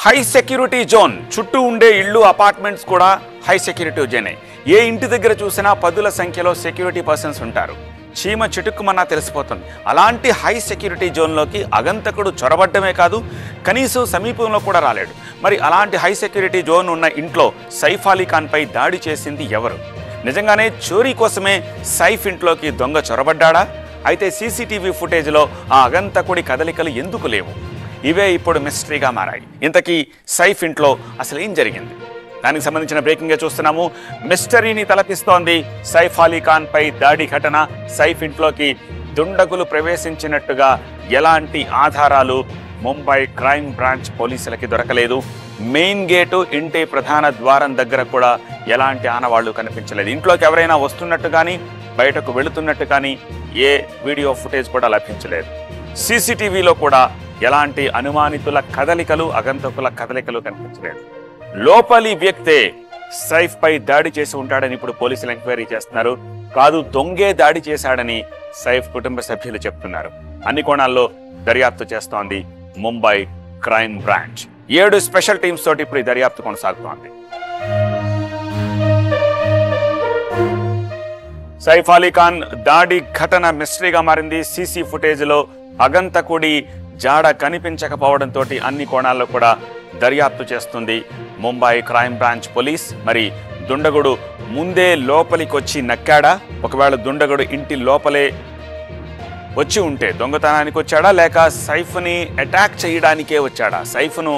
High security zone చుట్టూ ఉండే ఇళ్ళు అపార్ట్మెంట్స్ కూడా హై సెక్యూరిటీ జోనే. ఏ ఇంటి దగ్గర చూసినా పదుల సంఖ్యలో సెక్యూరిటీ పర్సన్స్ ఉంటారు. చీమ చిటుక్కుమన్నా తెలిసిపోతుంది. అలాంటి హై సెక్యూరిటీ జోన్లోకి అగంతకుడు చొరబడ్డమే కాదు, కనీసం సమీపంలో కూడా రాలేడు. మరి అలాంటి హై సెక్యూరిటీ జోన్ ఉన్న ఇంట్లో సైఫ్ అలీ ఖాన్పై దాడి చేసింది ఎవరు? నిజంగానే చోరీ కోసమే సైఫ్ ఇంట్లోకి దొంగ చొరబడ్డా? అయితే సీసీటీవీ ఫుటేజ్లో ఆ అగంతకుడి కదలికలు ఎందుకు లేవు? ఇవే ఇప్పుడు మిస్టరీగా మారాయి. ఇంతకీ సైఫ్ ఇంట్లో అసలు ఏం జరిగింది? దానికి సంబంధించిన బ్రేకింగ్ చూస్తున్నాము. మిస్టరీని తలపిస్తోంది సైఫ్ అలీ ఖాన్ పై దాడి ఘటన. సైఫ్ ఇంట్లోకి దుండగులు ప్రవేశించినట్టుగా ఎలాంటి ఆధారాలు ముంబై క్రైమ్ బ్రాంచ్ పోలీసులకి దొరకలేదు. మెయిన్ గేటు, ఇంటి ప్రధాన ద్వారం దగ్గర కూడా ఎలాంటి ఆనవాళ్లు కనిపించలేదు. ఇంట్లోకి ఎవరైనా వస్తున్నట్టు కానీ బయటకు వెళుతున్నట్టు కానీ ఏ వీడియో ఫుటేజ్ కూడా లభించలేదు. సీసీటీవీలో కూడా ఎలాంటి అనుమానితుల కదలికలు, అగంతకుల కదలికలు కనిపించలేదు. లోపలి వ్యక్తే సైఫ్ పై దాడి చేసి ఉంటాడని ఇప్పుడు పోలీసులు ఎంక్వైరీ చేస్తున్నారు. కాదు, దొంగే దాడి చేశాడని సైఫ్ కుటుంబ సభ్యులు చెప్తున్నారు. అన్ని కోణాల్లో దర్యాప్తు చేస్తోంది Mumbai crime branch. 7 special teams తోటి ఇప్పుడు ఈ దర్యాప్తు కొనసాగుతోంది. సైఫ్ అలీ ఖాన్ దాడి ఘటన మిస్టరీగా మారింది. సీసీ ఫుటేజ్లో అగంతకుడి జాడ కనిపించకపోవడంతో అన్ని కోణాల్లో కూడా దర్యాప్తు చేస్తుంది ముంబై క్రైమ్ బ్రాంచ్ పోలీస్. మరి దుండగుడు ముందే లోపలికి వచ్చి నక్కాడా? ఒకవేళ దుండగుడు ఇంటి లోపలే వచ్చి ఉంటే దొంగతనానికి వచ్చాడా, లేక సైఫ్ని అటాక్ చేయడానికే వచ్చాడా? సైఫ్ను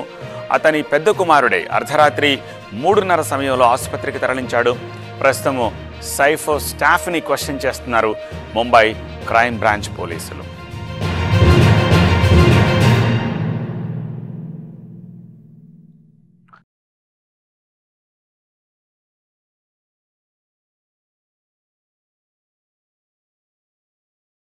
అతని పెద్ద కుమారుడే అర్ధరాత్రి 3:30 సమయంలో ఆసుపత్రికి తరలించాడు. ప్రస్తుతం సైఫ్ స్టాఫ్ని క్వశ్చన్ చేస్తున్నారు ముంబై క్రైమ్ బ్రాంచ్ పోలీసులు.